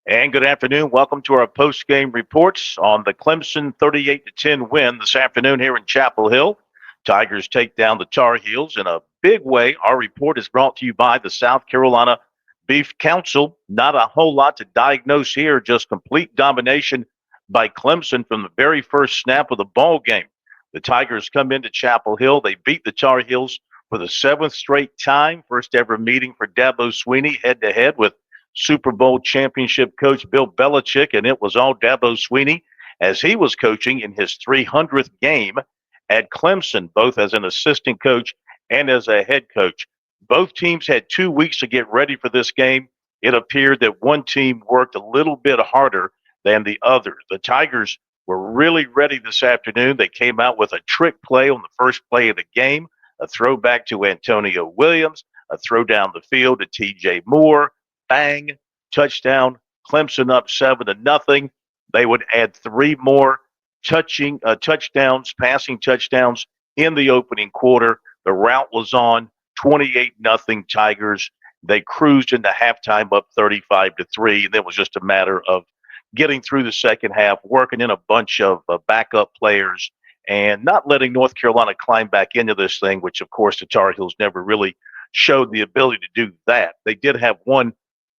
And good afternoon. Welcome to our post-game reports on the Clemson 38-10 win this afternoon here in Chapel Hill. Tigers take down the Tar Heels in a big way. Our report is brought to you by the South Carolina Beef Council. Not a whole lot to diagnose here, just complete domination by Clemson from the very first snap of the ball game. The Tigers come into Chapel Hill. They beat the Tar Heels for the seventh straight time. First ever meeting for Dabo Swinney head-to-head with Super Bowl championship coach Bill Belichick, and it was all Dabo Swinney as he was coaching in his 300th game at Clemson, both as an assistant coach and as a head coach. Both teams had 2 weeks to get ready for this game. It appeared that one team worked a little bit harder than the other. The Tigers were really ready this afternoon. They came out with a trick play on the first play of the game, a throwback to Antonio Williams, a throw down the field to TJ Moore. Bang, touchdown. Clemson up 7-0. They would add three more touchdowns, passing touchdowns in the opening quarter. The route was on 28-0 Tigers. They cruised into halftime up 35-3, and it was just a matter of getting through the second half, working in a bunch of backup players, and not letting North Carolina climb back into this thing, which, of course, the Tar Heels never really showed the ability to do that. They did have one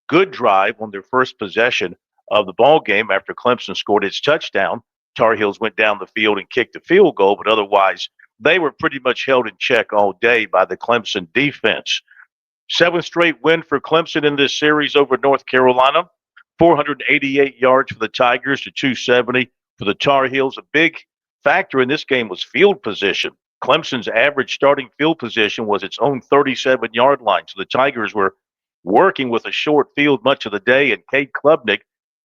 good drive on their first possession of the ball game after Clemson scored its touchdown. Tar Heels went down the field and kicked a field goal, but otherwise they were pretty much held in check all day by the Clemson defense. Seventh straight win for Clemson in this series over North Carolina. 488 yards for the Tigers to 270 for the Tar Heels. A big factor in this game was field position. Clemson's average starting field position was its own 37-yard line. So the Tigers were working with a short field much of the day, and Cade Klubnik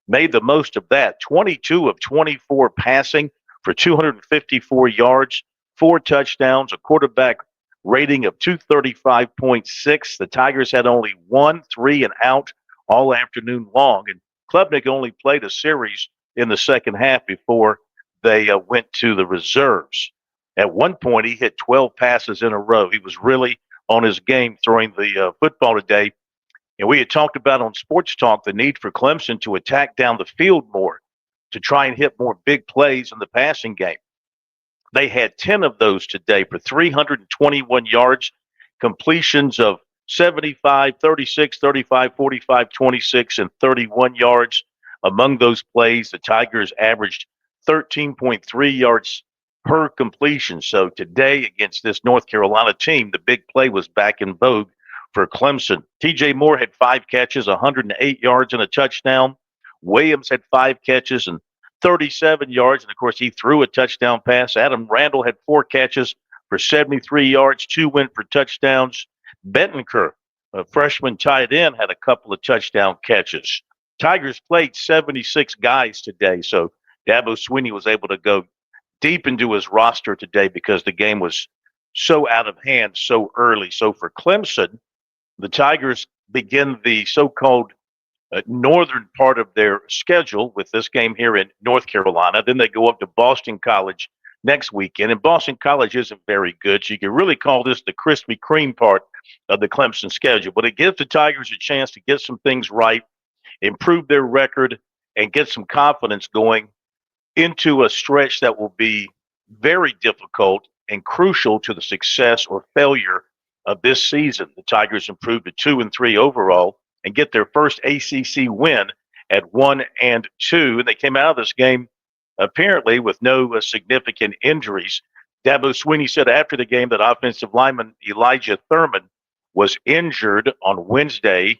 made the most of that. 22 of 24 passing for 254 yards, 4 touchdowns, a quarterback rating of 235.6. The Tigers had only 1 3 and out all afternoon long, and Klubnik only played a series in the second half before they went to the reserves. At one point, he hit 12 passes in a row. He was really on his game throwing the football today. And we had talked about on Sports Talk the need for Clemson to attack down the field more, to try and hit more big plays in the passing game. They had 10 of those today for 321 yards, completions of 75, 36, 35, 45, 26, and 31 yards. Among those plays, the Tigers averaged 13.3 yards per completion. So today, against this North Carolina team, the big play was back in vogue for Clemson. TJ Moore had 5 catches, 108 yards, and a touchdown. Williams had 5 catches and 37 yards. And of course, he threw a touchdown pass. Adam Randall had 4 catches for 73 yards. 2 went for touchdowns. Bentonker, a freshman tight end, had a couple of touchdown catches. Tigers played 76 guys today. So Dabo Swinney was able to go deep into his roster today because the game was so out of hand so early. So for Clemson, the Tigers begin the so-called northern part of their schedule with this game here in North Carolina. Then they go up to Boston College next weekend. And Boston College isn't very good, so you can really call this the Krispy Kreme part of the Clemson schedule. But it gives the Tigers a chance to get some things right, improve their record, and get some confidence going into a stretch that will be very difficult and crucial to the success or failure of this season. The Tigers improved to 2-3 overall and get their first ACC win at 1-2. And they came out of this game apparently with no significant injuries. Dabo Swinney said after the game that offensive lineman Elijah Thurman was injured on Wednesday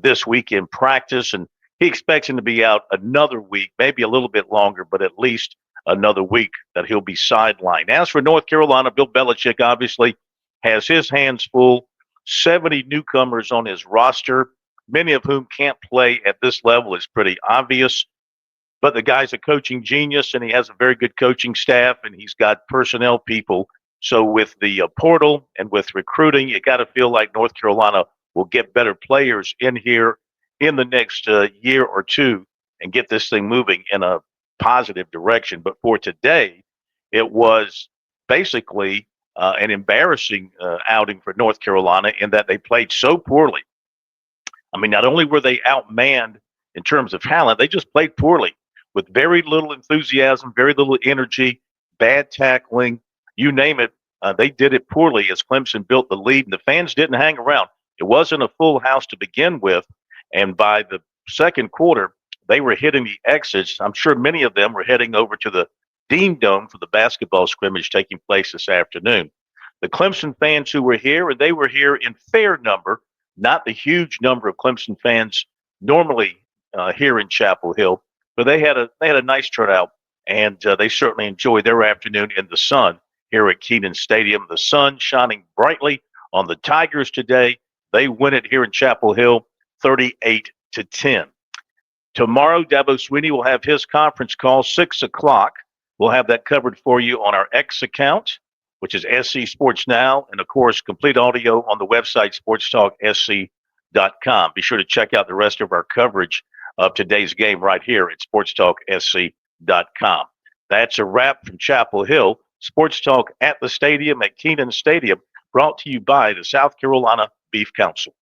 this week in practice, and he expects him to be out another week, maybe a little bit longer, but at least another week that he'll be sidelined. As for North Carolina, Bill Belichick obviously has his hands full. 70 newcomers on his roster, many of whom can't play at this level, is pretty obvious. But the guy's a coaching genius, and he has a very good coaching staff, and he's got personnel people. So with the portal and with recruiting, you got to feel like North Carolina will get better players in here in the next year or two and get this thing moving in a positive direction. But for today, it was basically an embarrassing outing for North Carolina in that they played so poorly. I mean, not only were they outmanned in terms of talent. They just played poorly with very little enthusiasm, very little energy, bad tackling, you name it. They did it poorly as Clemson built the lead, and the fans didn't hang around. It wasn't a full house to begin with, and by the second quarter, they were hitting the exits. I'm sure many of them were heading over to the Dean Dome for the basketball scrimmage taking place this afternoon. The Clemson fans who were here, and they were here in fair number, not the huge number of Clemson fans normally here in Chapel Hill, but they had a nice turnout, and they certainly enjoyed their afternoon in the sun here at Kenan Stadium. The sun shining brightly on the Tigers today. They win it here in Chapel Hill, 38-10. Tomorrow, Dabo Swinney will have his conference call, 6 o'clock. We'll have that covered for you on our X account, which is SC Sports Now, and, of course, complete audio on the website, sportstalksc.com. Be sure to check out the rest of our coverage of today's game right here at sportstalksc.com. That's a wrap from Chapel Hill. Sports Talk at the stadium at Kenan Stadium, brought to you by the South Carolina Beef Council.